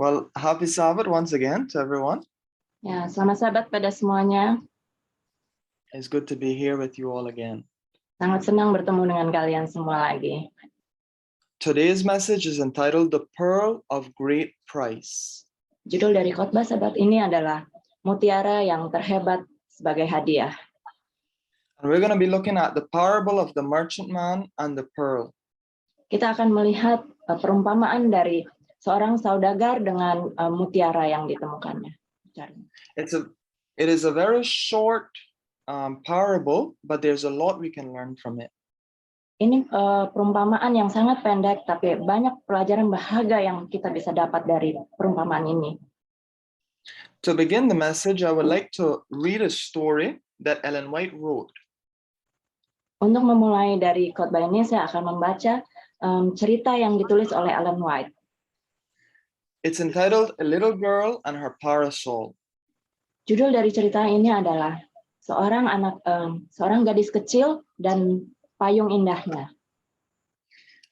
Well, happy Sabbath once again to everyone. Ya, selamat Sabat pada semuanya. It's good to be here with you all again. Sangat senang bertemu dengan kalian semua lagi. Today's message is entitled The Pearl of Great Price. Judul dari khotbah Sabat ini adalah Mutiara yang Terhebat sebagai Hadiah. And we're going to be looking at the parable of the merchantman and the pearl. Kita akan melihat perumpamaan dari seorang saudagar dengan mutiara yang ditemukannya. It is a very short parable, but there's a lot we can learn from it. Ini perumpamaan yang sangat pendek, tapi banyak pelajaran berharga yang kita bisa dapat dari perumpamaan ini. To begin the message, I would like to read a story that Ellen White wrote. Untuk memulai dari khotbah ini, saya akan membaca cerita yang ditulis oleh Ellen White. It's entitled A Little Girl and Her Parasol. Judul dari cerita ini adalah seorang gadis kecil dan payung indahnya.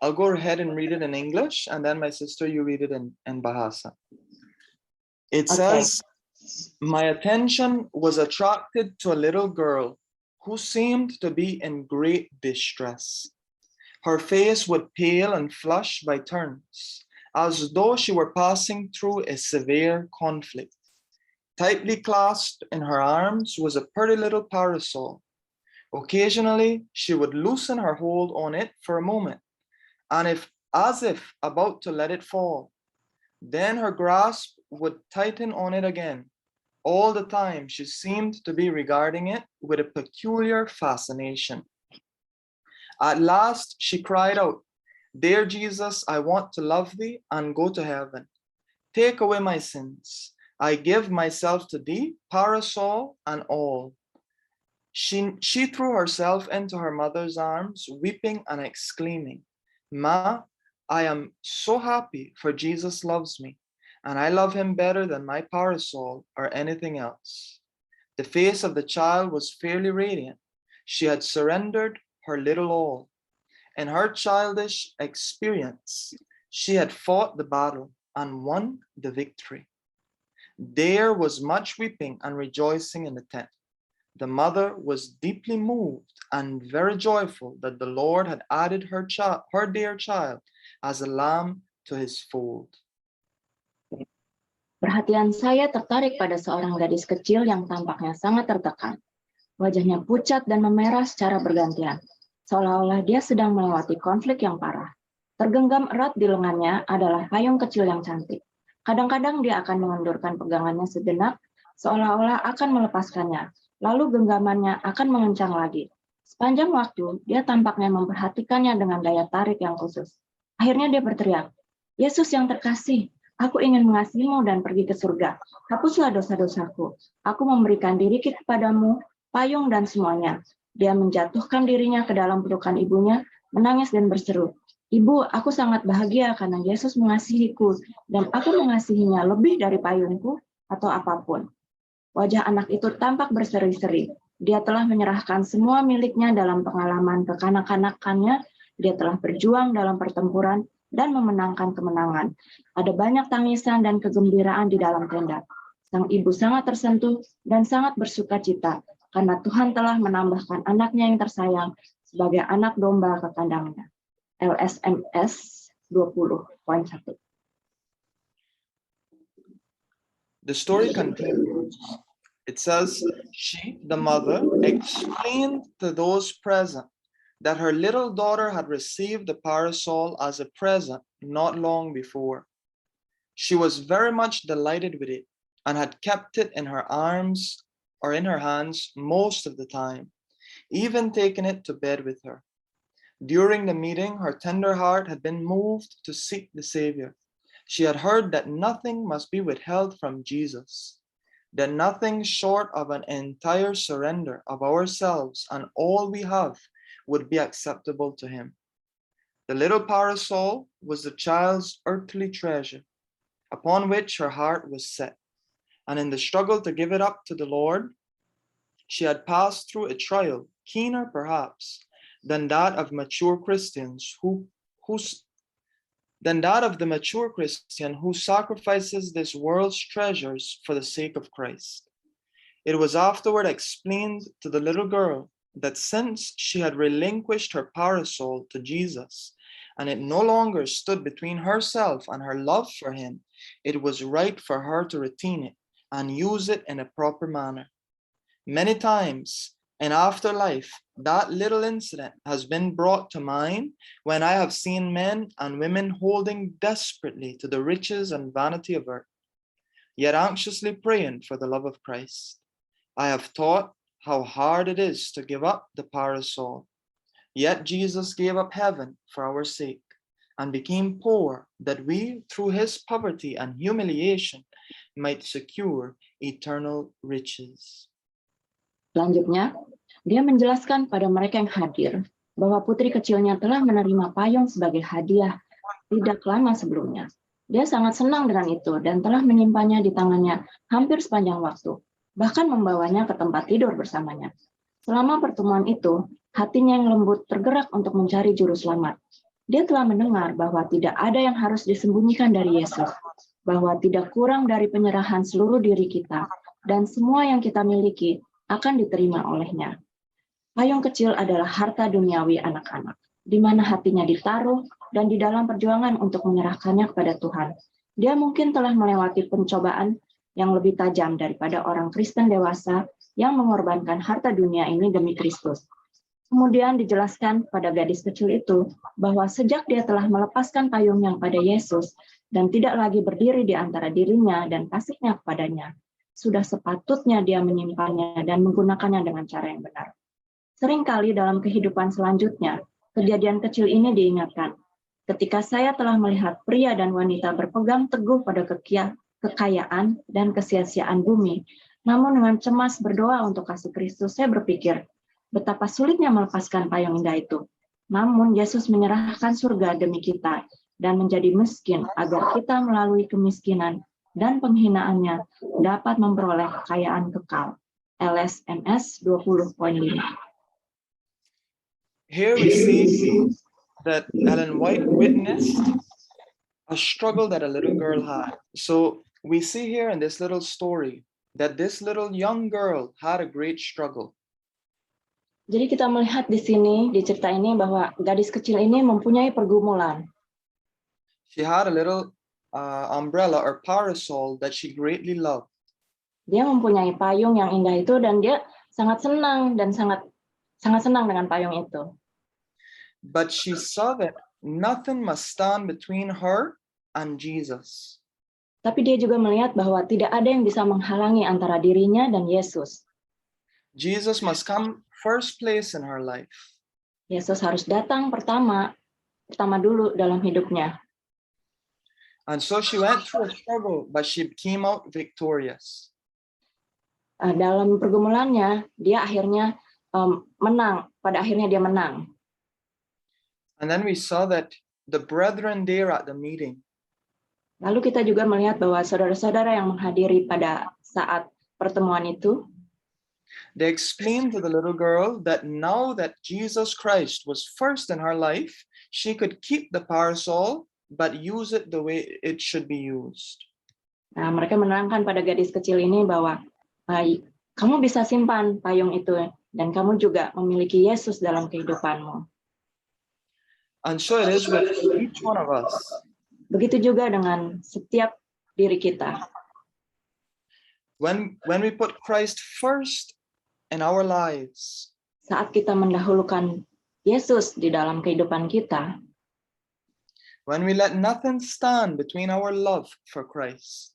I'll go ahead and read it in English, and then my sister, you read it in Bahasa. It says, my attention was attracted to a little girl who seemed to be in great distress. Her face would pale and flush by turns, as though she were passing through a severe conflict. Tightly clasped in her arms was a pretty little parasol. Occasionally, she would loosen her hold on it for a moment, and as if about to let it fall. Then her grasp would tighten on it again. All the time, she seemed to be regarding it with a peculiar fascination. At last, she cried out, "Dear Jesus, I want to love thee and go to heaven. Take away my sins. I give myself to thee, parasol and all." She threw herself into her mother's arms, weeping and exclaiming, "Ma, I am so happy, for Jesus loves me, and I love him better than my parasol or anything else." The face of the child was fairly radiant. She had surrendered her little all. In her childish experience, she had fought the battle and won the victory. There was much weeping and rejoicing in the tent. The mother was deeply moved and very joyful that the Lord had added her dear child as a lamb to his fold. Perhatian saya tertarik pada seorang gadis kecil yang tampaknya sangat tertekan. Wajahnya pucat dan memerah secara bergantian, seolah-olah dia sedang melewati konflik yang parah. Tergenggam erat di lengannya adalah payung kecil yang cantik. Kadang-kadang dia akan mengendurkan pegangannya sejenak, seolah-olah akan melepaskannya, lalu genggamannya akan mengencang lagi. Sepanjang waktu, dia tampaknya memperhatikannya dengan daya tarik yang khusus. Akhirnya dia berteriak, "Yesus yang terkasih, aku ingin mengasihimu dan pergi ke surga. Hapuslah dosa-dosaku. Aku memberikan diri kepadamu, payung dan semuanya." Dia menjatuhkan dirinya ke dalam pelukan ibunya, menangis dan berseru, "Ibu, aku sangat bahagia karena Yesus mengasihiku dan aku mengasihinya lebih dari payungku atau apapun." Wajah anak itu tampak berseri-seri. Dia telah menyerahkan semua miliknya dalam pengalaman kekanak-kanakannya. Dia telah berjuang dalam pertempuran dan memenangkan kemenangan. Ada banyak tangisan dan kegembiraan di dalam tenda. Sang ibu sangat tersentuh dan sangat bersuka cita karena Tuhan telah menambahkan anaknya yang tersayang sebagai anak domba ke kandangnya. LSMS 20.1. The story continues. It says, she, the mother, explained to those present that her little daughter had received the parasol as a present not long before. She was very much delighted with it and had kept it in her arms or in her hands most of the time, even taken it to bed with her. During the meeting, her tender heart had been moved to seek the Savior. She had heard that nothing must be withheld from Jesus, that nothing short of an entire surrender of ourselves and all we have would be acceptable to him. The little parasol was the child's earthly treasure, upon which her heart was set, and in the struggle to give it up to the Lord, she had passed through a trial, keener perhaps than that of mature Christians who than that of the mature Christian who sacrifices this world's treasures for the sake of Christ. It was afterward explained to the little girl that since she had relinquished her parasol to Jesus, and it no longer stood between herself and her love for him, it was right for her to retain it and use it in a proper manner. Many times in afterlife, that little incident has been brought to mind when I have seen men and women holding desperately to the riches and vanity of earth, yet anxiously praying for the love of Christ. I have thought how hard it is to give up the parasol, yet Jesus gave up heaven for our sake and became poor that we, through his poverty and humiliation, might secure eternal riches. Selanjutnya, dia menjelaskan pada mereka yang hadir bahwa putri kecilnya telah menerima payung sebagai hadiah tidak lama sebelumnya. Dia sangat senang dengan itu dan telah menyimpannya di tangannya hampir sepanjang waktu, bahkan membawanya ke tempat tidur bersamanya. Selama pertemuan itu, hatinya yang lembut tergerak untuk mencari juru selamat. Dia telah mendengar bahwa tidak ada yang harus disembunyikan dari Yesus, bahwa tidak kurang dari penyerahan seluruh diri kita, dan semua yang kita miliki akan diterima olehnya. Payung kecil adalah harta duniawi anak-anak, di mana hatinya ditaruh dan di dalam perjuangan untuk menyerahkannya kepada Tuhan. Dia mungkin telah melewati pencobaan yang lebih tajam daripada orang Kristen dewasa yang mengorbankan harta dunia ini demi Kristus. Kemudian dijelaskan pada gadis kecil itu bahwa sejak dia telah melepaskan payung yang pada Yesus dan tidak lagi berdiri di antara dirinya dan kasihnya kepadanya, sudah sepatutnya dia menyimpannya dan menggunakannya dengan cara yang benar. Seringkali dalam kehidupan selanjutnya, kejadian kecil ini diingatkan. Ketika saya telah melihat pria dan wanita berpegang teguh pada kekayaan dan kesia-siaan bumi, namun dengan cemas berdoa untuk kasih Kristus, saya berpikir, betapa sulitnya melepaskan payung indah itu. Namun Yesus menyerahkan surga demi kita dan menjadi miskin agar kita melalui kemiskinan dan penghinaannya dapat memperoleh kekayaan kekal. LSMS 20.5. Here we see that Ellen White witnessed a struggle that a little girl had. So we see here in this little story that this little young girl had a great struggle. Jadi kita melihat di sini, di cerita ini, bahwa gadis kecil ini mempunyai pergumulan. She had a little umbrella or parasol that she greatly loved. Dia mempunyai payung yang indah itu dan dia sangat senang dan sangat senang dengan payung itu. But she saw that nothing must stand between her and Jesus. Tapi dia juga melihat bahwa tidak ada yang bisa menghalangi antara dirinya dan Yesus. Jesus must come first place in her life. Yesus harus datang pertama dulu dalam hidupnya. And so she went through a struggle, but she came out victorious. Dalam pergumulannya, dia akhirnya menang. Pada akhirnya dia menang. And then we saw that the brethren there at the meeting, lalu kita juga melihat bahwa saudara-saudara yang menghadiri pada saat pertemuan itu, they explained to the little girl that now that Jesus Christ was first in her life, she could keep the parasol, but use it the way it should be used. Nah, mereka menerangkan pada gadis kecil ini bahwa kamu bisa simpan payung itu dan kamu juga memiliki Yesus dalam kehidupanmu. And so it is with each one of us. Begitu juga dengan setiap diri kita. When we put Christ first in our lives, saat kita mendahulukan Yesus di dalam kehidupan kita, when we let nothing stand between our love for Christ,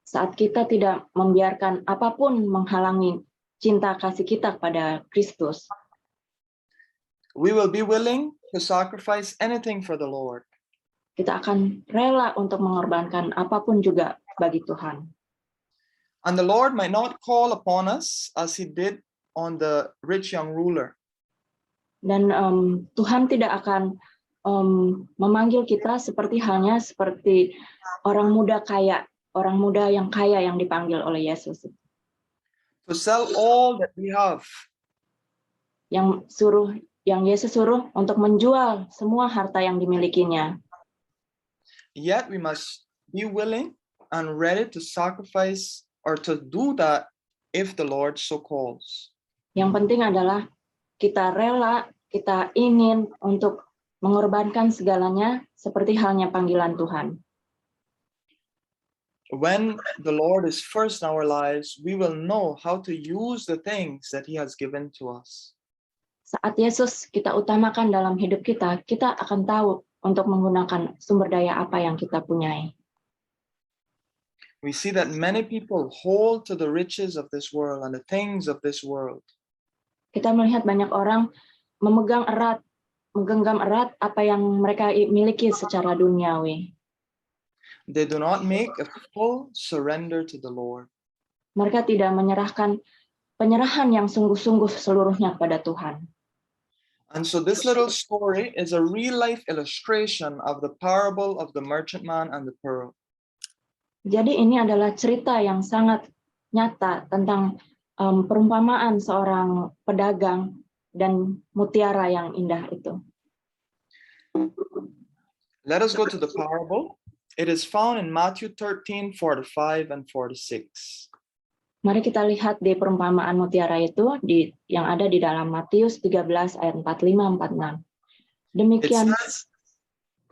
saat kita tidak membiarkan apapun menghalangi cinta kasih kita kepada Kristus, we will be willing to sacrifice anything for the Lord. Kita akan rela untuk mengorbankan apapun juga bagi Tuhan. And the Lord might not call upon us as he did on the rich young ruler. Dan Tuhan tidak akan memanggil kita seperti halnya seperti orang muda yang kaya yang dipanggil oleh Yesus. To sell all that we have. Yang Yesus suruh untuk menjual semua harta yang dimilikinya. Yet we must be willing and ready to sacrifice or to do that if the Lord so calls. Yang penting adalah kita rela, kita ingin untuk mengorbankan segalanya seperti halnya panggilan Tuhan. When the Lord is first in our lives, we will know how to use the things that He has given to us. Saat Yesus kita utamakan dalam hidup kita, kita akan tahu untuk menggunakan sumber daya apa yang kita punyai. We see that many people hold to the riches of this world and the things of this world. Kita melihat banyak orang menggenggam erat apa yang mereka miliki secara duniawi. They do not make a full surrender to the Lord. Mereka tidak menyerahkan penyerahan yang sungguh-sungguh seluruhnya kepada Tuhan. And so this little story is a real life illustration of the parable of the merchantman and the pearl. Jadi ini adalah cerita yang sangat nyata tentang perumpamaan seorang pedagang dan mutiara yang indah itu. Let us go to the parable. It is found in Matthew 13:45 and 46. Mari kita lihat di perumpamaan mutiara itu yang ada di dalam Matius 13 ayat 45-46. Demikian. It says,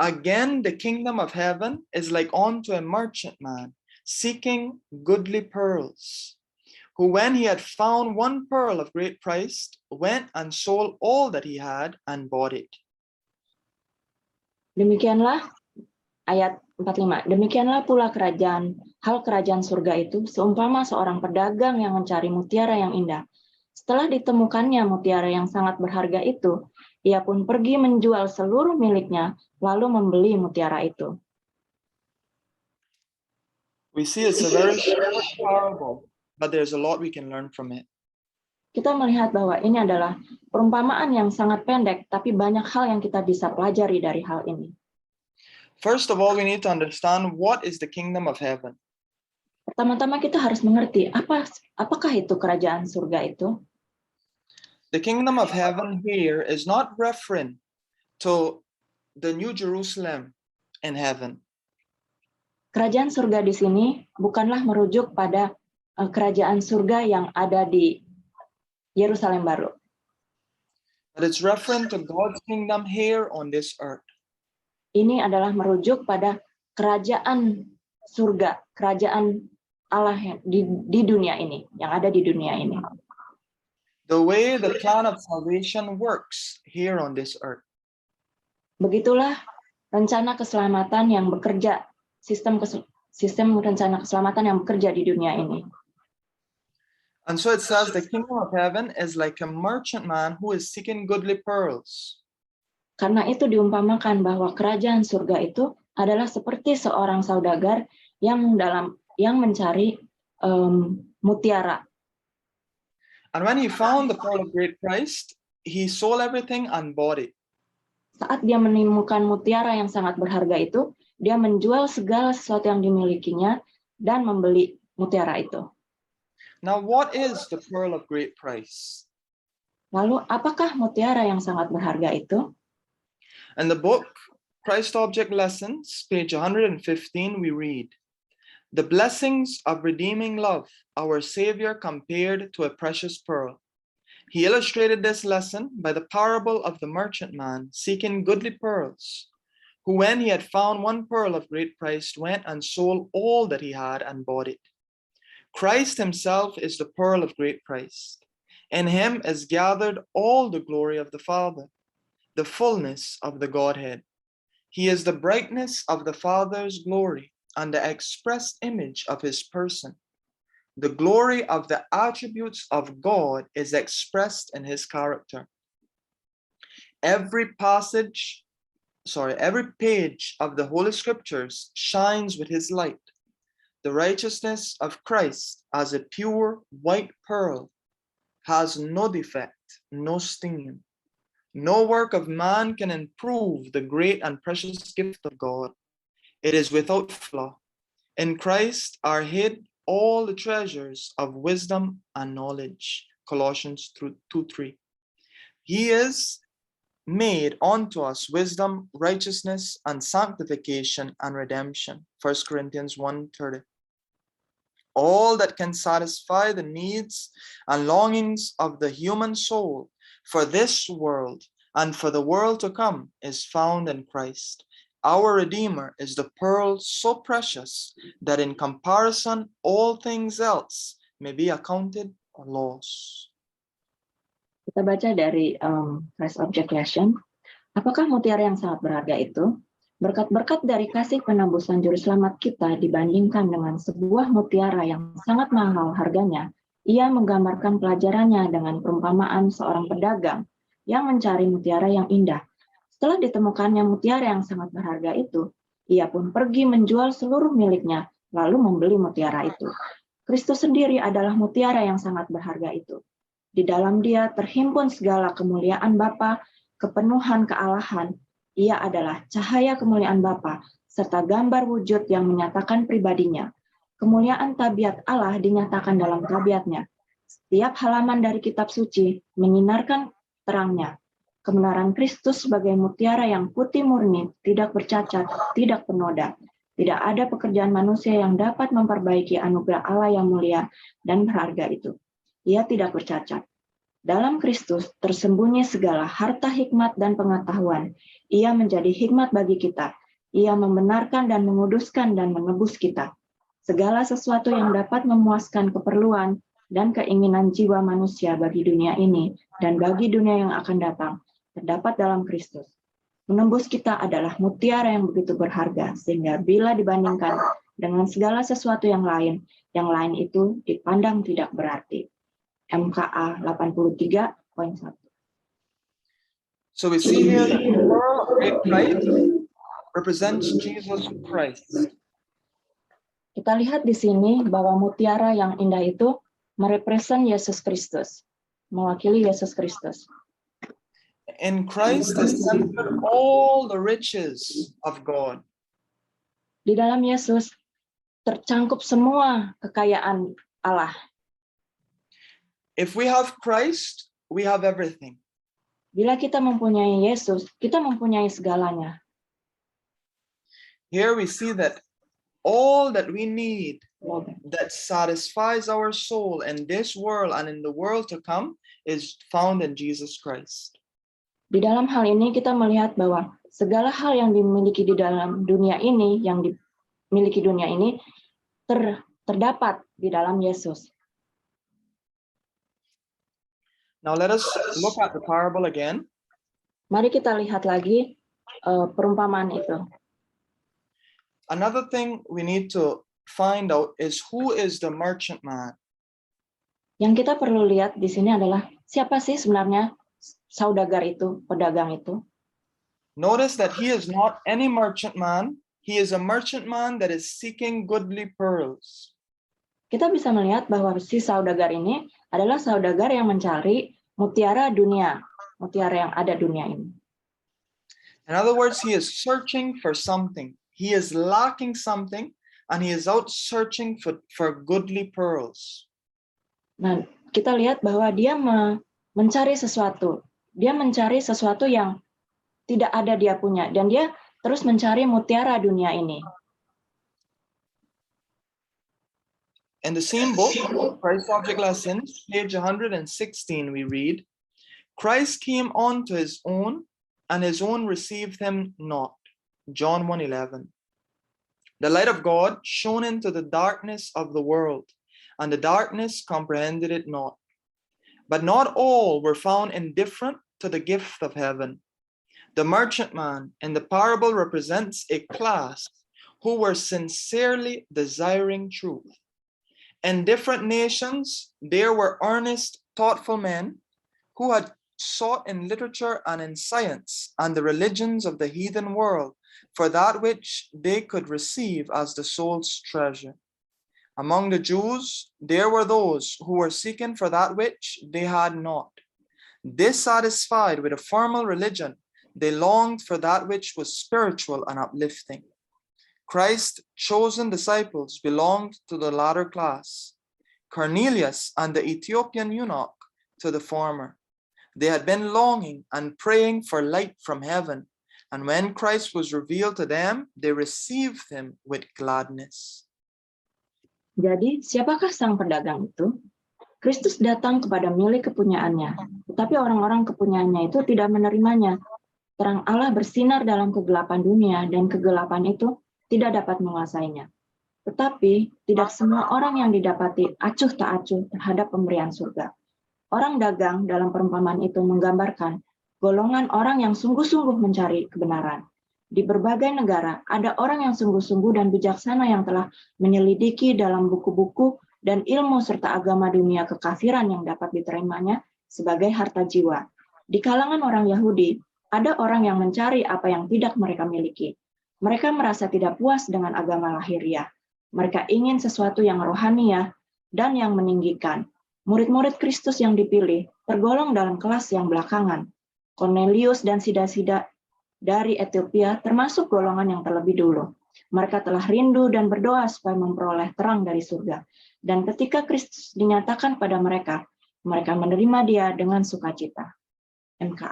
again, the kingdom of heaven is like unto a merchantman seeking goodly pearls, who when he had found one pearl of great price, went and sold all that he had and bought it. Demikianlah ayat 45. Demikianlah pula hal kerajaan surga itu seumpama seorang pedagang yang mencari mutiara yang indah. Setelah ditemukannya mutiara yang sangat berharga itu, ia pun pergi menjual seluruh miliknya lalu membeli mutiara itu. We see it's a very short parable, but there's a lot we can learn from it. Kita melihat bahwa ini adalah perumpamaan yang sangat pendek, tapi banyak hal yang kita bisa pelajari dari hal ini. First of all, we need to understand what is the kingdom of heaven. Pertama-tama kita harus mengerti apakah itu kerajaan surga itu. The kingdom of heaven here is not referring to the New Jerusalem in heaven. Kerajaan surga di sini bukanlah merujuk pada kerajaan surga yang ada di Yerusalem baru. But it's referring to God's kingdom here on this earth. Ini adalah merujuk pada kerajaan surga, kerajaan Allah di dunia ini, yang ada di dunia ini. The way the plan of salvation works here on this earth. Begitulah rencana keselamatan yang bekerja, sistem rencana keselamatan yang bekerja di dunia ini. And so it says the kingdom of heaven is like a merchantman who is seeking goodly pearls. Karena itu diumpamakan bahwa kerajaan surga itu adalah seperti seorang saudagar yang mencari mutiara. And when he found the pearl of great price, he sold everything and bought it. Saat dia menemukan mutiara yang sangat berharga itu, dia menjual segala sesuatu yang dimilikinya dan membeli mutiara itu. Now, what is the pearl of great price? Lalu, apakah mutiara yang sangat berharga itu? In the book Christ Object Lessons, page 115, we read, "The blessings of redeeming love, our Savior compared to a precious pearl. He illustrated this lesson by the parable of the merchantman seeking goodly pearls, who when he had found one pearl of great price, went and sold all that he had and bought it. Christ himself is the pearl of great price. In him is gathered all the glory of the Father, the fullness of the Godhead. He is the brightness of the Father's glory and the express image of his person. The glory of the attributes of God is expressed in his character. Every page of the Holy Scriptures shines with his light. The righteousness of Christ as a pure white pearl has no defect, no stain. No work of man can improve the great and precious gift of God. It is without flaw. In Christ are hid all the treasures of wisdom and knowledge. Colossians 2:3. He is made unto us wisdom, righteousness, and sanctification and redemption. 1 Corinthians 1:30. All that can satisfy the needs and longings of the human soul for this world and for the world to come is found in Christ. Our Redeemer is the pearl so precious that in comparison all things else may be accounted a loss. Kita baca dari Christ Object Lesson. Apakah mutiara yang sangat berharga itu? Berkat-berkat dari kasih penebusan juru selamat kita dibandingkan dengan sebuah mutiara yang sangat mahal harganya, ia menggambarkan pelajarannya dengan perumpamaan seorang pedagang yang mencari mutiara yang indah. Setelah ditemukannya mutiara yang sangat berharga itu, ia pun pergi menjual seluruh miliknya, lalu membeli mutiara itu. Kristus sendiri adalah mutiara yang sangat berharga itu. Di dalam Dia terhimpun segala kemuliaan Bapa, kepenuhan kealahan. Ia adalah cahaya kemuliaan Bapa, serta gambar wujud yang menyatakan pribadinya. Kemuliaan tabiat Allah dinyatakan dalam tabiatnya. Setiap halaman dari kitab suci menyinarkan terangnya. Kebenaran Kristus sebagai mutiara yang putih murni, tidak bercacat, tidak bernoda. Tidak ada pekerjaan manusia yang dapat memperbaiki anugerah Allah yang mulia dan berharga itu. Ia tidak bercacat. Dalam Kristus tersembunyi segala harta hikmat dan pengetahuan. Ia menjadi hikmat bagi kita. Ia membenarkan dan menguduskan dan menebus kita. Segala sesuatu yang dapat memuaskan keperluan dan keinginan jiwa manusia bagi dunia ini dan bagi dunia yang akan datang terdapat dalam Kristus. Menembus kita adalah mutiara yang begitu berharga, sehingga bila dibandingkan dengan segala sesuatu yang lain itu dipandang tidak berarti. MKA 83.1. So we see here that the pearl of great price represents Jesus Christ. Kita lihat di sini bahwa mutiara yang indah itu merepresent Yesus Kristus, mewakili Yesus Kristus. In Christ is centered all the riches of God. Di dalam Yesus tercangkup semua kekayaan Allah. If we have Christ, we have everything. Bila kita mempunyai Yesus, kita mempunyai segalanya. Here we see that all that we need that satisfies our soul in this world and in the world to come is found in Jesus Christ. Di dalam hal ini kita melihat bahwa segala hal yang dimiliki di dalam dunia ini, yang dimiliki dunia ini, terdapat di dalam Yesus. Now let us look at the parable again. Mari kita lihat lagi perumpamaan itu. Another thing we need to find out is who is the merchant man. Yang kita perlu lihat di sini adalah siapa sih sebenarnya saudagar itu, pedagang itu. Notice that he is not any merchant man. He is a merchant man that is seeking goodly pearls. Kita bisa melihat bahwa si saudagar ini adalah saudagar yang mencari mutiara dunia, mutiara yang ada dunia ini. In other words, he is searching for something. He is lacking something, and he is out searching for goodly pearls. Nah, kita lihat bahwa dia mencari sesuatu. Dia mencari sesuatu yang tidak ada dia punya, dan dia terus mencari mutiara dunia ini. In the same book, Christ Object Lessons, page 116, we read, Christ came unto his own, and his own received him not. John 1:11. The light of God shone into the darkness of the world, and the darkness comprehended it not. But not all were found indifferent to the gift of heaven. The merchant man in the parable represents a class who were sincerely desiring truth. In different nations, there were earnest, thoughtful men who had sought in literature and in science and the religions of the heathen world for that which they could receive as the soul's treasure. Among the Jews, there were those who were seeking for that which they had not. Dissatisfied with a formal religion, they longed for that which was spiritual and uplifting. Christ's chosen disciples belonged to the latter class, Cornelius and the Ethiopian eunuch to the former. They had been longing and praying for light from heaven, and when Christ was revealed to them, they received him with gladness. Jadi, siapakah sang pedagang itu? Kristus datang kepada milik kepunyaannya, tetapi orang-orang kepunyaannya itu tidak menerimanya. Terang Allah bersinar dalam kegelapan dunia, dan kegelapan itu tidak dapat menguasainya. Tetapi tidak semua orang yang didapati acuh tak acuh terhadap pemberian surga. Orang dagang dalam perumpamaan itu menggambarkan golongan orang yang sungguh-sungguh mencari kebenaran. Di berbagai negara ada orang yang sungguh-sungguh dan bijaksana yang telah menyelidiki dalam buku-buku dan ilmu serta agama dunia kekafiran yang dapat diterimanya sebagai harta jiwa. Di kalangan orang Yahudi, ada orang yang mencari apa yang tidak mereka miliki. Mereka merasa tidak puas dengan agama lahiriah. Mereka ingin sesuatu yang rohaniah dan yang meninggikan. Murid-murid Kristus yang dipilih tergolong dalam kelas yang belakangan. Cornelius dan sida-sida dari Ethiopia termasuk golongan yang terlebih dulu. Mereka telah rindu dan berdoa supaya memperoleh terang dari surga. Dan ketika Kristus dinyatakan pada mereka, mereka menerima dia dengan sukacita. MK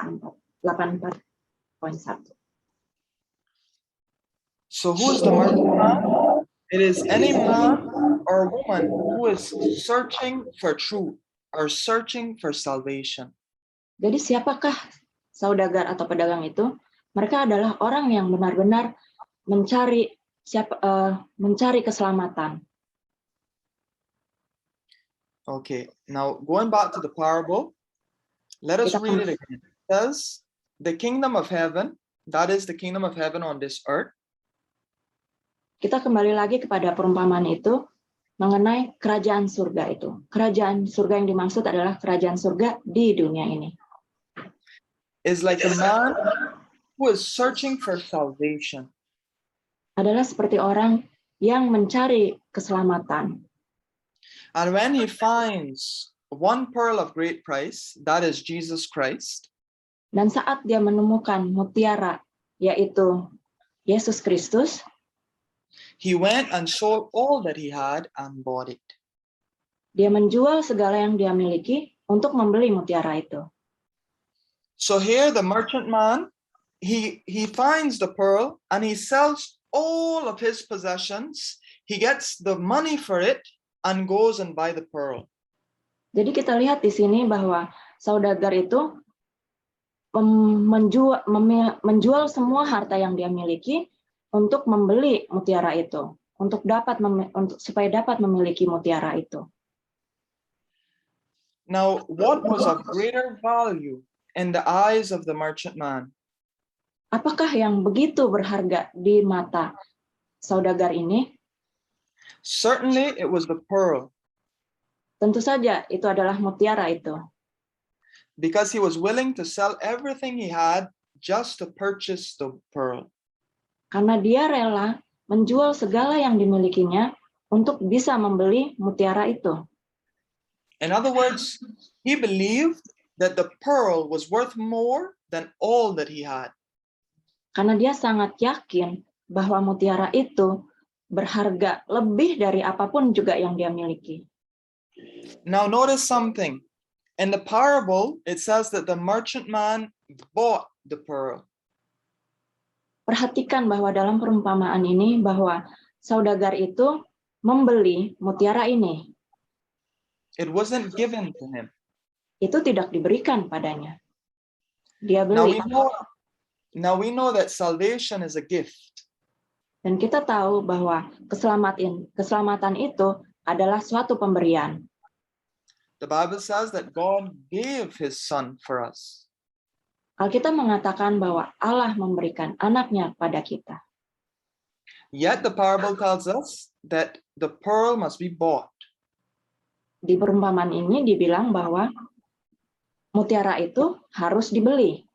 84.1. So who is the merchant man? It is any man or woman who is searching for truth or searching for salvation. Jadi siapakah saudagar atau pedagang itu? Mereka adalah orang yang benar-benar mencari keselamatan. Okay, now going back to the parable, let us read it again. It says, the kingdom of heaven, that is the kingdom of heaven on this earth. Kita kembali lagi kepada perumpamaan itu mengenai kerajaan surga itu. Kerajaan surga yang dimaksud adalah kerajaan surga di dunia ini. Is like a man who is searching for salvation. Adalah seperti orang yang mencari keselamatan. And when he finds one pearl of great price, that is Jesus Christ. Dan saat dia menemukan mutiara, yaitu Yesus Kristus, he went and sold all that he had and bought it. Dia menjual segala yang dia miliki untuk membeli mutiara itu. So here the merchant man, he finds the pearl and he sells all of his possessions. He gets the money for it and goes and buy the pearl. Jadi kita lihat di sini bahwa saudagar itu menjual semua harta yang dia miliki untuk membeli mutiara itu, supaya dapat memiliki mutiara itu. Now, what was of greater value in the eyes of the merchant man? Apakah yang begitu berharga di mata saudagar ini? Certainly, it was the pearl. Tentu saja itu adalah mutiara itu. Because he was willing to sell everything he had just to purchase the pearl. Karena dia rela menjual segala yang dimilikinya untuk bisa membeli mutiara itu. In other words, he believed that the pearl was worth more than all that he had. Karena dia sangat yakin bahwa mutiara itu berharga lebih dari apapun juga yang dia miliki. Now notice something. In the parable, it says that the merchant man bought the pearl. Perhatikan bahwa dalam perumpamaan ini bahwa saudagar itu membeli mutiara ini. It wasn't given to him. Itu tidak diberikan padanya. Dia beli. Now we know that salvation is a gift. Dan kita tahu bahwa keselamatan itu adalah suatu pemberian. The Bible says that God gave his son for us. Alkitab mengatakan bahwa Allah memberikan anaknya pada kita. Yet the parable tells us that the pearl must be bought. Di perumpamaan ini dibilang bahwa mutiara itu harus dibeli.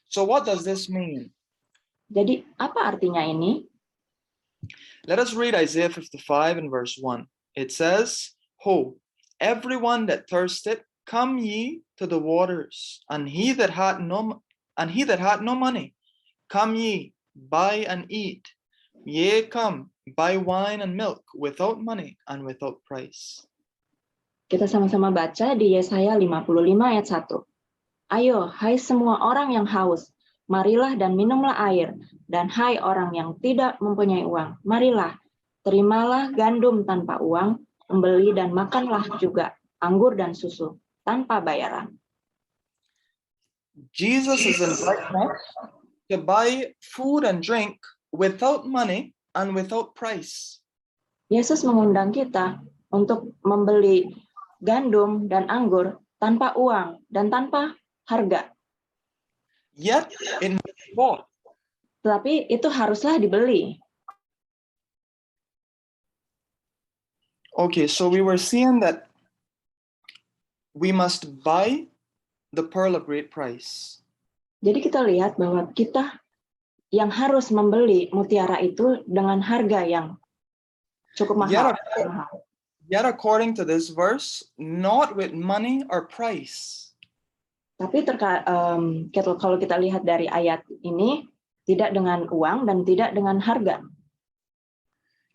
So what does this mean? Jadi apa artinya ini? Let us read Isaiah 55 and verse 1. It says, "Ho, everyone that thirsteth, come ye to the waters, and he that had no money, come ye, buy and eat. Yea, come, buy wine and milk without money and without price." Kita sama-sama baca di Yesaya 55 ayat 1. Ayo, hai semua orang yang haus, marilah dan minumlah air. Dan hai orang yang tidak mempunyai uang, marilah, terimalah gandum tanpa uang, membeli dan makanlah juga anggur dan susu tanpa bayaran. Jesus is inviting us to buy food and drink without money and without price. Yesus mengundang kita untuk membeli gandum dan anggur tanpa uang dan tanpa harga. Yet it must be bought. Tetapi itu haruslah dibeli. Okay, so we were seeing that we must buy the pearl of great price. Jadi kita lihat bahwa kita yang harus membeli mutiara itu dengan harga yang cukup mahal. Yet according to this verse, not with money or price. Tapi kalau kita lihat dari ayat ini, tidak dengan uang dan tidak dengan harga.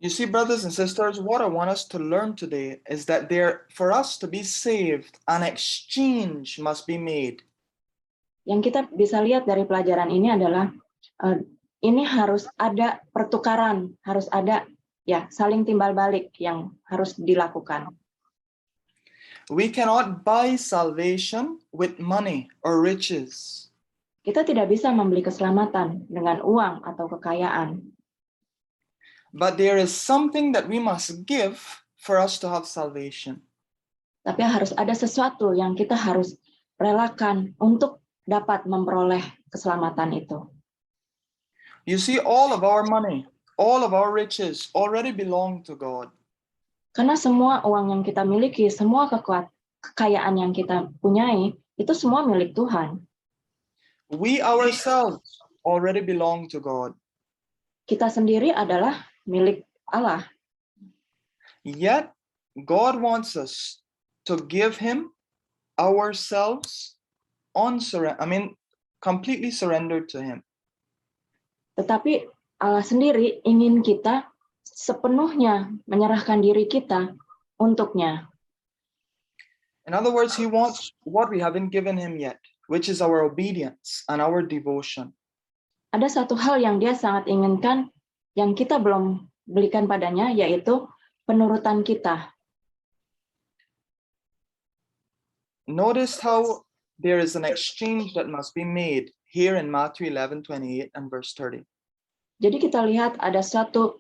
You see, brothers and sisters, what I want us to learn today is that for us to be saved, an exchange must be made. Yang kita bisa lihat dari pelajaran ini adalah ini harus ada pertukaran, harus ada saling timbal balik yang harus dilakukan. We cannot buy salvation with money or riches. Kita tidak bisa membeli keselamatan dengan uang atau kekayaan. But there is something that we must give for us to have salvation. Tapi harus ada sesuatu yang kita harus relakan untuk dapat memperoleh keselamatan itu. You see, all of our money, all of our riches already belong to God. Karena semua uang yang kita miliki, semua kekayaan yang kita punyai, itu semua milik Tuhan. We ourselves already belong to God. Kita sendiri adalah milik Allah. Yet, God wants us to give Him ourselves completely surrendered to Him. Tetapi Allah sendiri ingin kita sepenuhnya menyerahkan diri kita untuknya. In other words, He wants what we haven't given Him yet, which is our obedience and our devotion. Ada satu hal yang Dia sangat inginkan yang kita belum berikan padanya, yaitu penurutan kita. Notice how there is an exchange that must be made here in Matthew 11:28 and verse 30. Jadi kita lihat ada suatu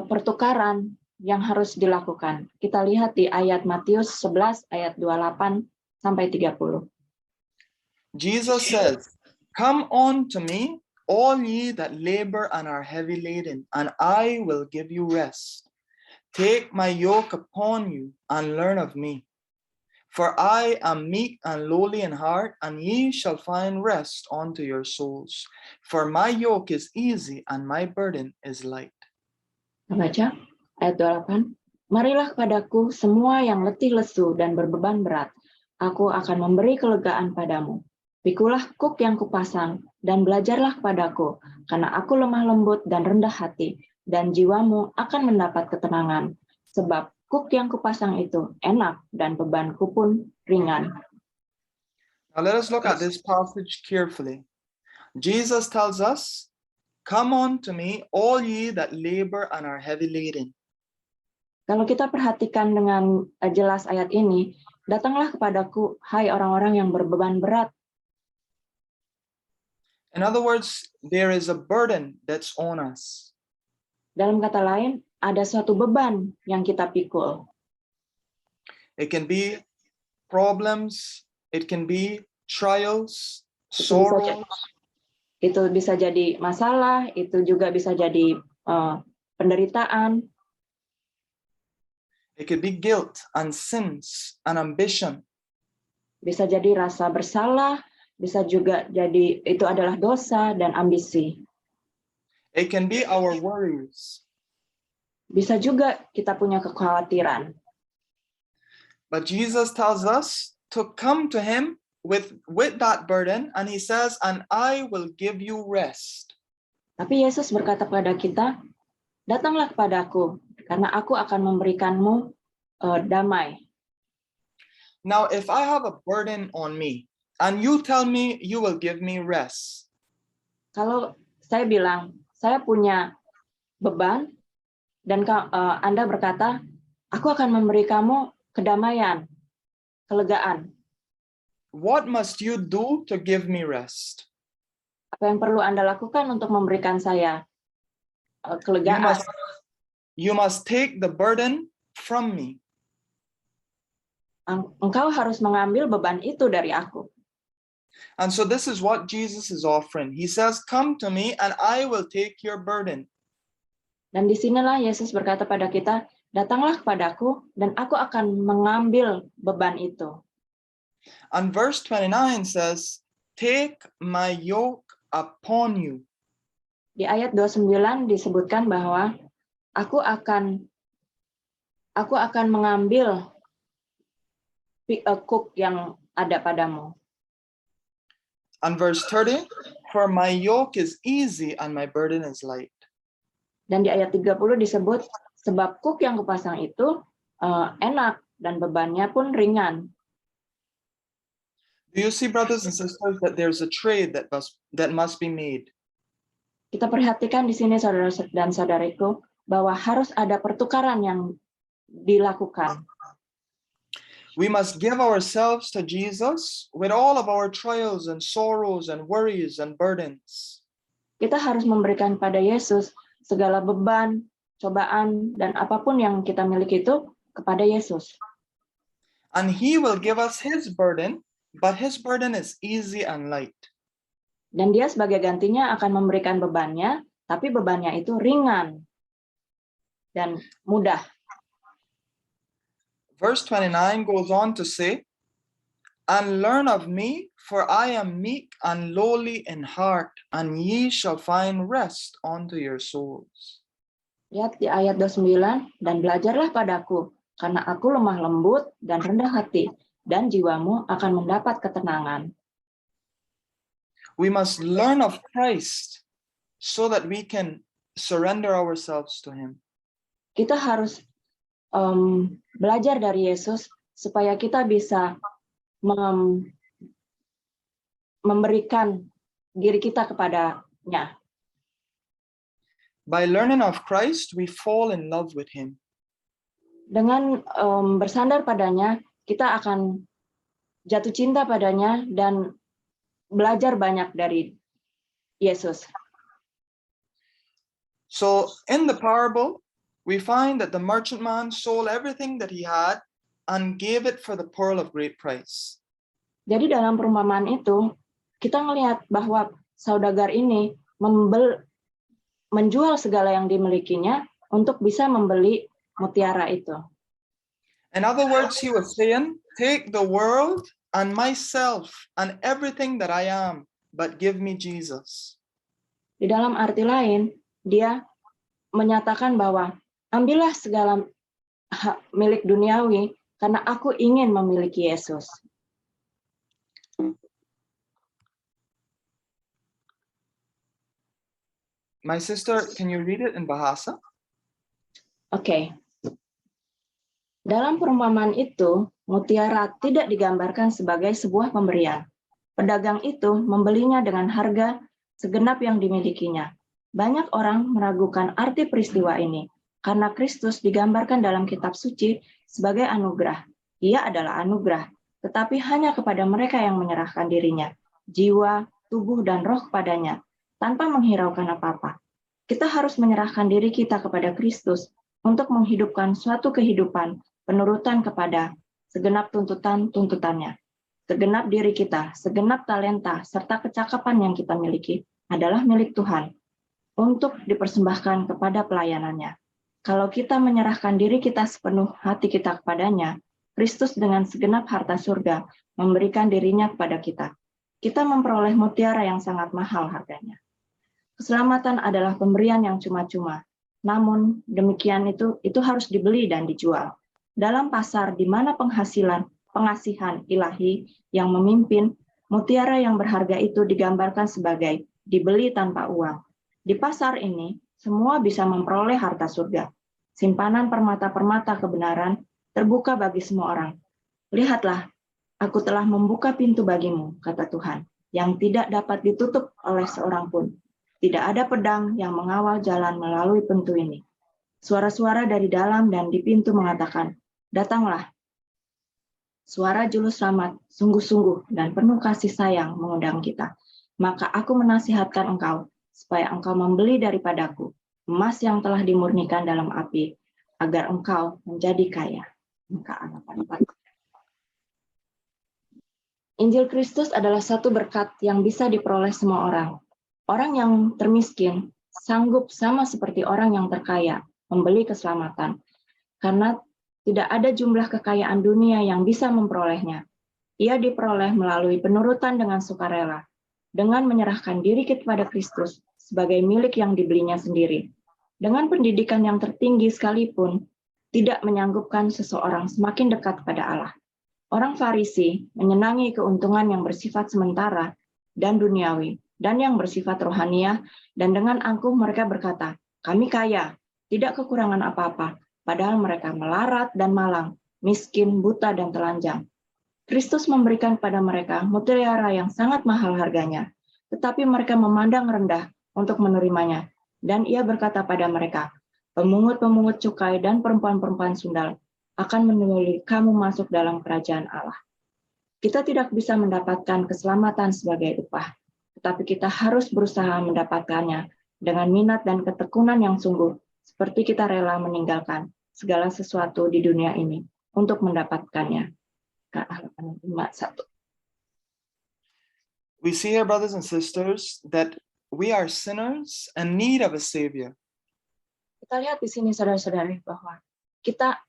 pertukaran yang harus dilakukan. Kita lihat di ayat Matius 11 ayat 28 sampai 30. Jesus says, "Come on to me, all ye that labor and are heavy laden, and I will give you rest. Take my yoke upon you and learn of me. For I am meek and lowly in heart, and ye shall find rest unto your souls. For my yoke is easy and my burden is light." Baca ayat 28. Marilah kepadaku semua yang letih lesu dan berbeban berat. Aku akan memberi kelegaan padamu. Pikulah kuk yang kupasang dan belajarlah kepadaku, karena aku lemah lembut dan rendah hati, dan jiwamu akan mendapat ketenangan. Sebab kuk yang kupasang itu enak dan bebanku pun ringan. Now let us look at this passage carefully. Jesus tells us, "Come on to me, all ye that labor and are heavy laden." Kalau kita perhatikan dengan jelas ayat ini, datanglah kepadaku, hai orang-orang yang berbeban berat. In other words, there is a burden that's on us. Dalam kata lain, ada suatu beban yang kita pikul. It can be problems, it can be trials, sorrows. Itu bisa jadi masalah, itu juga bisa jadi penderitaan. It could be guilt and sins and ambition. Bisa jadi rasa bersalah, bisa juga jadi itu adalah dosa dan ambisi. It can be our worries. Bisa juga kita punya kekhawatiran. But Jesus tells us to come to Him with that burden, and He says, "And I will give you rest." Tapi Yesus berkata pada kita, datanglah kepadaku, karena aku akan memberikanmu damai. Now, if I have a burden on me, and you tell me you will give me rest. Kalau saya bilang, saya punya beban, dan Anda berkata, aku akan memberi kamu kedamaian, kelegaan. What must you do to give me rest? Apa yang perlu Anda lakukan untuk memberikan saya kelegaan? You must take the burden from me. Engkau harus mengambil beban itu dari aku. And so this is what Jesus is offering. He says, come to me and I will take your burden. Dan disinilah Yesus berkata pada kita, datanglah kepadaku dan aku akan mengambil beban itu. And verse 29 says, take my yoke upon you. Di ayat 29 disebutkan bahwa aku akan mengambil kuk yang ada padamu. And verse 30, for my yoke is easy and my burden is light. Dan di ayat 30 disebut, sebab kuk yang kupasang itu enak dan bebannya pun ringan. Do you see, brothers and sisters, that there's a trade that must be made? Kita perhatikan di sini saudara dan saudariku, bahwa harus ada pertukaran yang dilakukan. We must give ourselves to Jesus with all of our trials and sorrows and worries and burdens. Kita harus memberikan pada Yesus segala beban, cobaan, dan apapun yang kita miliki itu kepada Yesus. And He will give us His burden, but His burden is easy and light. Dan Dia sebagai gantinya akan memberikan bebannya, tapi bebannya itu ringan dan mudah. Verse 29 goes on to say, and learn of me, for I am meek and lowly in heart, and ye shall find rest unto your souls. Lihat di ayat 29, dan belajarlah padaku, karena aku lemah lembut dan rendah hati, dan jiwamu akan mendapat ketenangan. We must learn of Christ so that we can surrender ourselves to Him. Kita harus belajar dari Yesus supaya kita bisa memberikan diri kita kepadanya. By learning of Christ, we fall in love with Him. Dengan bersandar padanya, kita akan jatuh cinta padanya dan belajar banyak dari Yesus. So in the parable, we find that the merchantman sold everything that he had and gave it for the pearl of great price. Jadi dalam perumpamaan itu, kita melihat bahwa saudagar ini menjual segala yang dimilikinya untuk bisa membeli mutiara itu. In other words, he was saying, take the world and myself and everything that I am, but give me Jesus. Di dalam arti lain, dia menyatakan bahwa ambillah segala hak milik duniawi karena aku ingin memiliki Yesus. My sister, can you read it in Bahasa? Oke. Dalam perumpamaan itu, mutiara tidak digambarkan sebagai sebuah pemberian. Pedagang itu membelinya dengan harga segenap yang dimilikinya. Banyak orang meragukan arti peristiwa ini, karena Kristus digambarkan dalam kitab suci sebagai anugerah. Ia adalah anugerah, tetapi hanya kepada mereka yang menyerahkan dirinya, jiwa, tubuh, dan roh kepadanya, tanpa menghiraukan apa-apa. Kita harus menyerahkan diri kita kepada Kristus untuk menghidupkan suatu kehidupan penurutan kepada segenap tuntutannya. Segenap diri kita, segenap talenta, serta kecakapan yang kita miliki adalah milik Tuhan untuk dipersembahkan kepada pelayanannya. Kalau kita menyerahkan diri kita sepenuh hati kita kepadanya, Kristus dengan segenap harta surga memberikan dirinya kepada kita. Kita memperoleh mutiara yang sangat mahal harganya. Keselamatan adalah pemberian yang cuma-cuma. Namun demikian itu harus dibeli dan dijual. Dalam pasar di mana pengasihan ilahi yang memimpin, mutiara yang berharga itu digambarkan sebagai dibeli tanpa uang. Di pasar ini, semua bisa memperoleh harta surga. Simpanan permata-permata kebenaran terbuka bagi semua orang. Lihatlah, Aku telah membuka pintu bagimu, kata Tuhan, yang tidak dapat ditutup oleh seorang pun. Tidak ada pedang yang mengawal jalan melalui pintu ini. Suara-suara dari dalam dan di pintu mengatakan, datanglah. Suara juru selamat, sungguh-sungguh dan penuh kasih sayang mengundang kita. Maka aku menasihatkan engkau, supaya engkau membeli daripadaku emas yang telah dimurnikan dalam api, agar engkau menjadi kaya. Lukas 8:4. Injil Kristus adalah satu berkat yang bisa diperoleh semua orang. Orang yang termiskin sanggup sama seperti orang yang terkaya membeli keselamatan, karena tidak ada jumlah kekayaan dunia yang bisa memperolehnya. Ia diperoleh melalui penurutan dengan sukarela, dengan menyerahkan diri kepada Kristus sebagai milik yang dibelinya sendiri. Dengan pendidikan yang tertinggi sekalipun, tidak menyanggupkan seseorang semakin dekat pada Allah. Orang Farisi menyenangi keuntungan yang bersifat sementara dan duniawi, dan yang bersifat rohaniah, dan dengan angkuh mereka berkata, kami kaya, tidak kekurangan apa-apa, padahal mereka melarat dan malang, miskin, buta, dan telanjang. Kristus memberikan pada mereka mutiara yang sangat mahal harganya, tetapi mereka memandang rendah untuk menerimanya, dan ia berkata pada mereka, pemungut-pemungut cukai dan perempuan-perempuan sundal akan menyulit kamu masuk dalam kerajaan Allah. Kita tidak bisa mendapatkan keselamatan sebagai upah, tetapi kita harus berusaha mendapatkannya dengan minat dan ketekunan yang sungguh, seperti kita rela meninggalkan segala sesuatu di dunia ini untuk mendapatkannya. We see here, brothers and sisters, that we are sinners and need of a savior. Kita lihat di sini, saudara-saudari, bahwa kita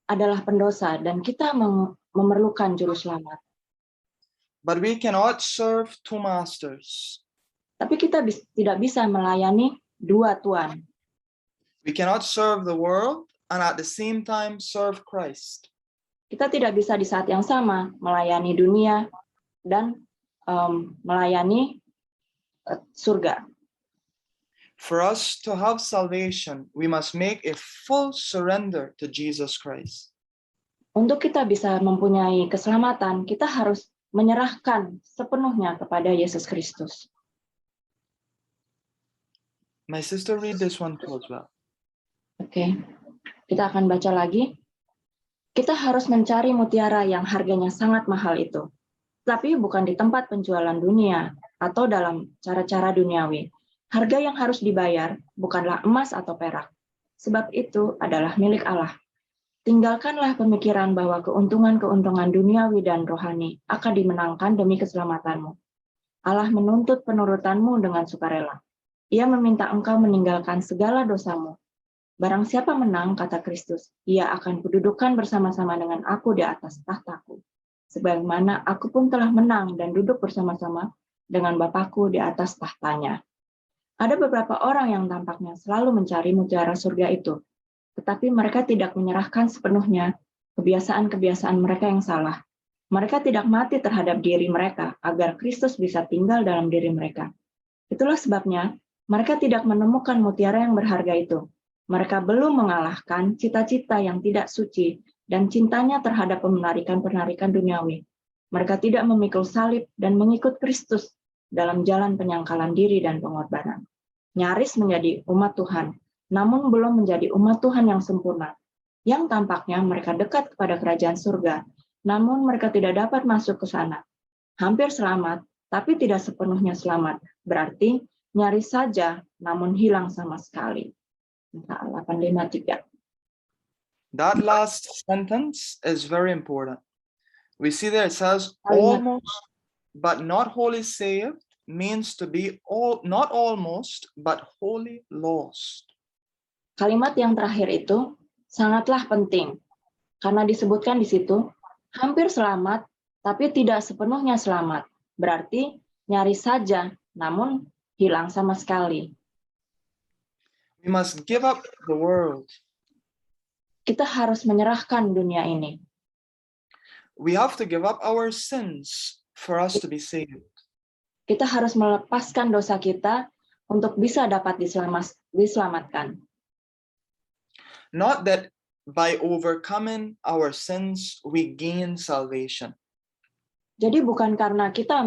adalah pendosa dan kita memerlukan juru selamat. But we cannot serve two masters. Tapi kita tidak bisa melayani dua tuan. We cannot serve the world and at the same time serve Christ. Kita tidak bisa di saat yang sama melayani dunia dan melayani surga. For us to have salvation, we must make a full surrender to Jesus Christ. Untuk kita bisa mempunyai keselamatan, kita harus menyerahkan sepenuhnya kepada Yesus Kristus. My sister, read this one too as well. Oke, kita akan baca lagi. Kita harus mencari mutiara yang harganya sangat mahal itu, tapi bukan di tempat penjualan dunia atau dalam cara-cara duniawi. Harga yang harus dibayar bukanlah emas atau perak, sebab itu adalah milik Allah. Tinggalkanlah pemikiran bahwa keuntungan-keuntungan duniawi dan rohani akan dimenangkan demi keselamatanmu. Allah menuntut penurutanmu dengan sukarela. Ia meminta engkau meninggalkan segala dosamu. Barang siapa menang, kata Kristus, ia akan kududukan bersama-sama dengan aku di atas tahtaku. Sebagaimana aku pun telah menang dan duduk bersama-sama dengan Bapakku di atas tahtanya. Ada beberapa orang yang tampaknya selalu mencari mutiara surga itu, tetapi mereka tidak menyerahkan sepenuhnya kebiasaan-kebiasaan mereka yang salah. Mereka tidak mati terhadap diri mereka agar Kristus bisa tinggal dalam diri mereka. Itulah sebabnya mereka tidak menemukan mutiara yang berharga itu. Mereka belum mengalahkan cita-cita yang tidak suci dan cintanya terhadap penarikan-penarikan duniawi. Mereka tidak memikul salib dan mengikut Kristus dalam jalan penyangkalan diri dan pengorbanan. Nyaris menjadi umat Tuhan, namun belum menjadi umat Tuhan yang sempurna. Yang tampaknya mereka dekat kepada kerajaan surga, namun mereka tidak dapat masuk ke sana. Hampir selamat, tapi tidak sepenuhnya selamat. Berarti nyaris saja, namun hilang sama sekali. 8:53. That last sentence is very important. We see there it says almost but not wholly saved means to be not almost but wholly lost. Kalimat yang terakhir itu sangatlah penting karena disebutkan di situ hampir selamat tapi tidak sepenuhnya selamat. Berarti nyaris saja namun hilang sama sekali. We must give up the world. Kita harus menyerahkan dunia ini. We have to give up our sins for us to be saved. Kita harus melepaskan dosa kita untuk bisa dapat diselamatkan. Not that by overcoming our sins we gain salvation. Jadi bukan karena kita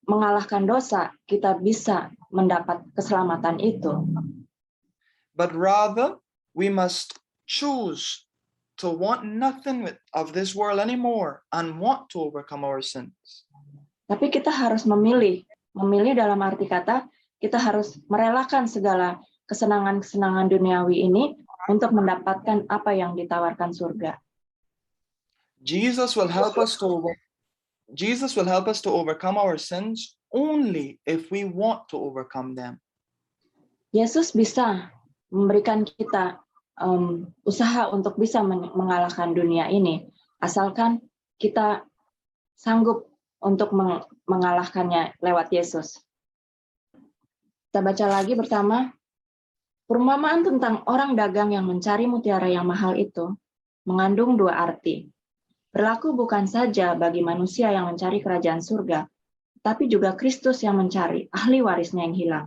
mengalahkan dosa, kita bisa mendapat keselamatan itu. But rather, we must choose to want nothing of this world anymore and want to overcome our sins. Tapi kita harus memilih dalam arti kata, kita harus merelakan segala kesenangan-kesenangan duniawi ini untuk mendapatkan apa yang ditawarkan surga. Jesus will help us to overcome our sins only if we want to overcome them. Yesus bisa memberikan kita usaha untuk bisa mengalahkan dunia ini, asalkan kita sanggup untuk mengalahkannya lewat Yesus. Kita baca lagi bersama. Perumpamaan tentang orang dagang yang mencari mutiara yang mahal itu mengandung dua arti. Berlaku bukan saja bagi manusia yang mencari kerajaan surga, tapi juga Kristus yang mencari ahli warisnya yang hilang.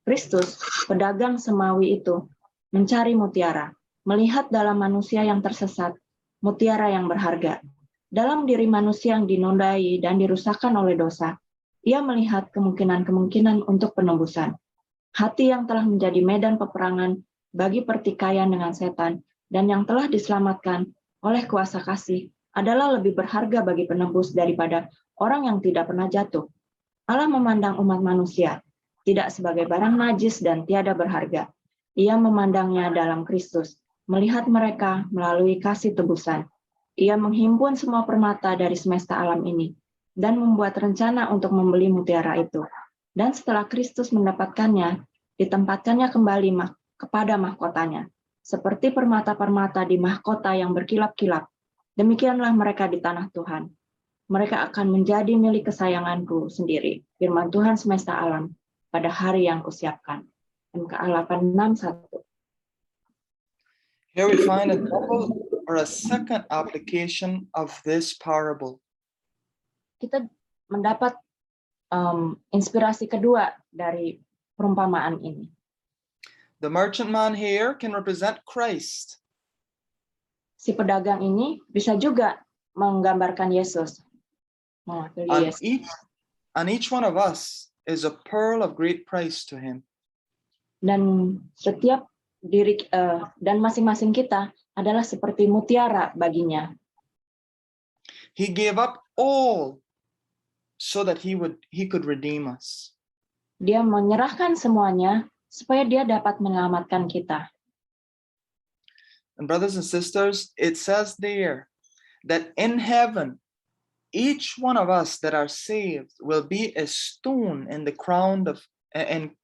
Kristus, pedagang semawi itu, mencari mutiara, melihat dalam manusia yang tersesat, mutiara yang berharga. Dalam diri manusia yang dinodai dan dirusakkan oleh dosa, ia melihat kemungkinan-kemungkinan untuk penebusan. Hati yang telah menjadi medan peperangan bagi pertikaian dengan setan dan yang telah diselamatkan oleh kuasa kasih adalah lebih berharga bagi penebus daripada orang yang tidak pernah jatuh. Allah memandang umat manusia tidak sebagai barang najis dan tiada berharga. Ia memandangnya dalam Kristus, melihat mereka melalui kasih tebusan. Ia menghimpun semua permata dari semesta alam ini dan membuat rencana untuk membeli mutiara itu. Dan setelah Kristus mendapatkannya, ditempatkannya kembali kepada mahkotanya. Seperti permata-permata di mahkota yang berkilap-kilap, demikianlah mereka di tanah Tuhan. Mereka akan menjadi milik kesayanganku sendiri, firman Tuhan semesta alam, pada hari yang kusiapkan. MKA 861. Here we find a double or a second application of this parable. Kita mendapat inspirasi kedua dari perumpamaan ini. The merchantman here can represent Christ. Si pedagang ini bisa juga menggambarkan Yesus. Mewakili And Yesus. each one of us is a pearl of great price to him. Dan setiap dan masing-masing kita adalah seperti mutiara baginya. He gave up all so that he could redeem us. Dia menyerahkan semuanya supaya dia dapat menyelamatkan kita. And brothers and sisters, it says there that in heaven, each one of us that are saved will be a stone in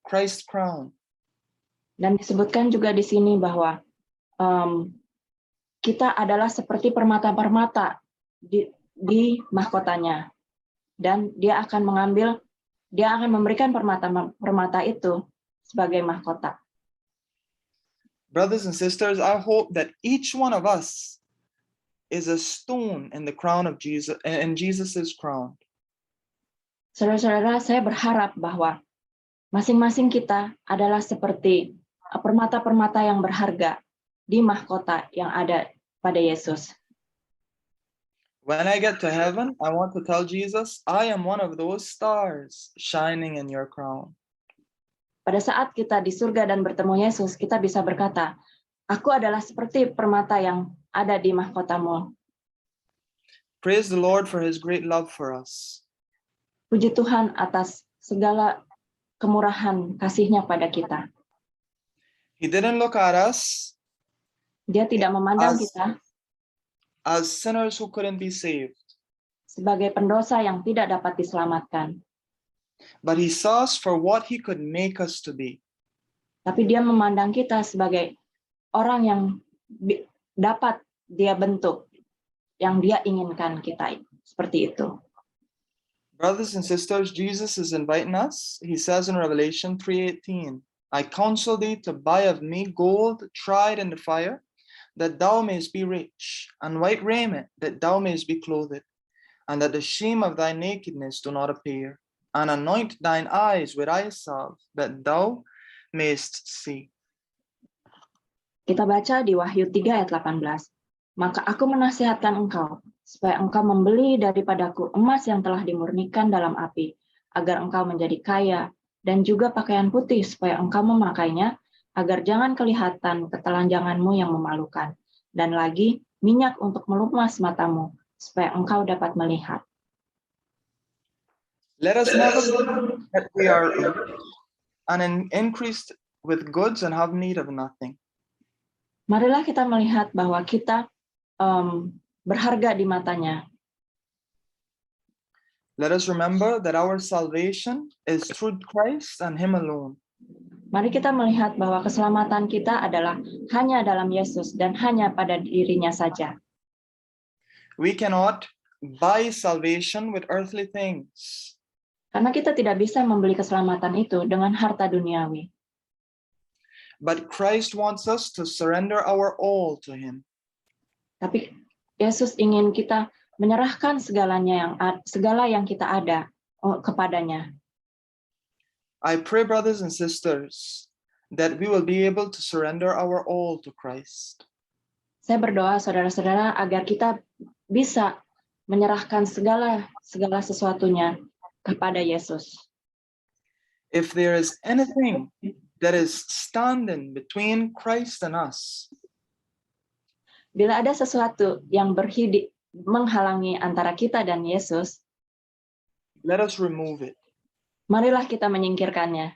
Christ's crown. Dan disebutkan juga di sini bahwa kita adalah seperti permata-permata di mahkotanya. Dan dia akan memberikan permata itu sebagai mahkota. Brothers and sisters, I hope that each one of us is a stone in the crown of Jesus, in Jesus's crown. Saudara-saudara, saya berharap bahwa masing-masing kita adalah seperti permata-permata yang berharga di mahkota yang ada pada Yesus. When I get to heaven, I want to tell Jesus, I am one of those stars shining in your crown. Pada saat kita di surga dan bertemu Yesus, kita bisa berkata, aku adalah seperti permata yang ada di mahkotamu. Praise the Lord for his great love for us. Puji Tuhan atas segala kemurahan kasih-Nya pada kita. He didn't look at us Dia tidak memandang kita as sinners who couldn't be saved, sebagai pendosa yang tidak dapat diselamatkan. but he saw us for what he could make us to be. Tapi dia memandang kita sebagai orang yang dapat dia bentuk, yang dia inginkan kita seperti itu. Brothers and sisters, Jesus is inviting us. He says in Revelation 3:18, I counsel thee to buy of me gold tried in the fire, that thou mayest be rich, and white raiment, that thou mayest be clothed, and that the shame of thy nakedness do not appear, and anoint thine eyes with eye salve, that thou mayest see. Kita baca di Wahyu 3 ayat 18. Maka aku menasihatkan engkau, supaya engkau membeli daripadaku emas yang telah dimurnikan dalam api, agar engkau menjadi kaya, dan juga pakaian putih, supaya engkau memakainya, agar jangan kelihatan ketelanjanganmu yang memalukan, dan lagi minyak untuk melumas matamu, supaya engkau dapat melihat. Let us never forget that we are and increased with goods and have need of nothing. Marilah kita melihat bahwa kita berharga di matanya. Let us remember that our salvation is through Christ and Him alone. Mari kita melihat bahwa keselamatan kita adalah hanya dalam Yesus dan hanya pada dirinya saja. We cannot buy salvation with earthly things. Karena kita tidak bisa membeli keselamatan itu dengan harta duniawi. But Christ wants us to surrender our all to Him. Tapi Yesus ingin kita menyerahkan segala yang kita ada kepadanya. I pray, brothers and sisters, that we will be able to surrender our all to Christ. Saya berdoa saudara-saudara agar kita bisa menyerahkan segala sesuatunya kepada Yesus. If there is anything that is standing between Christ and us, bila ada sesuatu yang menghalangi antara kita dan Yesus, let us remove it. Marilah kita menyingkirkannya.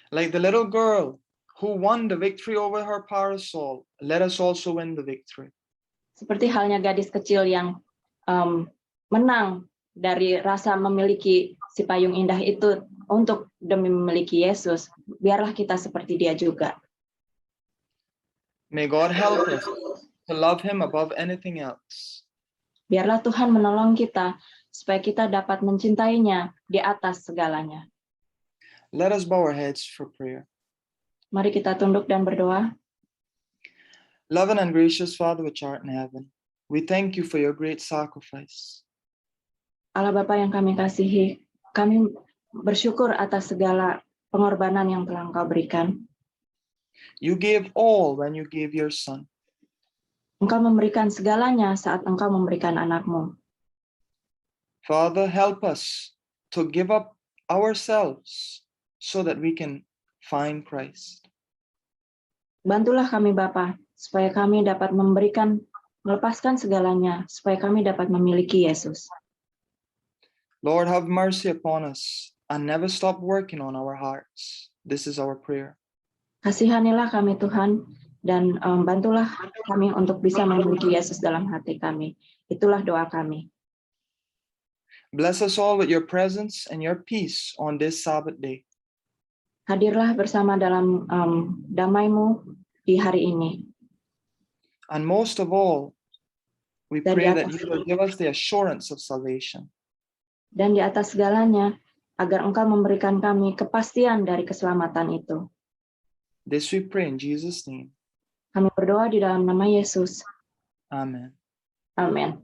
Like the little girl who won the victory over her parasol, let us also win the victory. Seperti halnya gadis kecil yang menang dari rasa memiliki si payung indah itu untuk demi memiliki Yesus, biarlah kita seperti dia juga. May God help us to love Him above anything else. Biarlah Tuhan menolong kita supaya kita dapat mencintainya di atas segalanya. Let us bow our heads for prayer. Mari kita tunduk dan berdoa. Loving and gracious Father which art in heaven, we thank you for your great sacrifice. Allah Bapa yang kami kasihi, kami bersyukur atas segala pengorbanan yang telah Engkau berikan. You gave all when you gave your Son. Engkau memberikan segalanya saat Engkau memberikan anak-Mu. Father, help us to give up ourselves so that we can find Christ. Bantulah kami Bapa, supaya kami dapat melepaskan segalanya, supaya kami dapat memiliki Yesus. Lord, have mercy upon us and never stop working on our hearts. This is our prayer. Kasihanilah kami Tuhan, dan bantulah kami untuk bisa memiliki Yesus dalam hati kami. Itulah doa kami. Bless us all with your presence and your peace on this Sabbath day. Hadirlah bersama dalam damai-Mu di hari ini. And most of all, we Dan pray di that atas- you will give us the assurance of salvation. Dan di atas segalanya, agar Engkau memberikan kami kepastian dari keselamatan itu. This we pray in Jesus' name. Kami berdoa di dalam nama Yesus. Amen. Amin.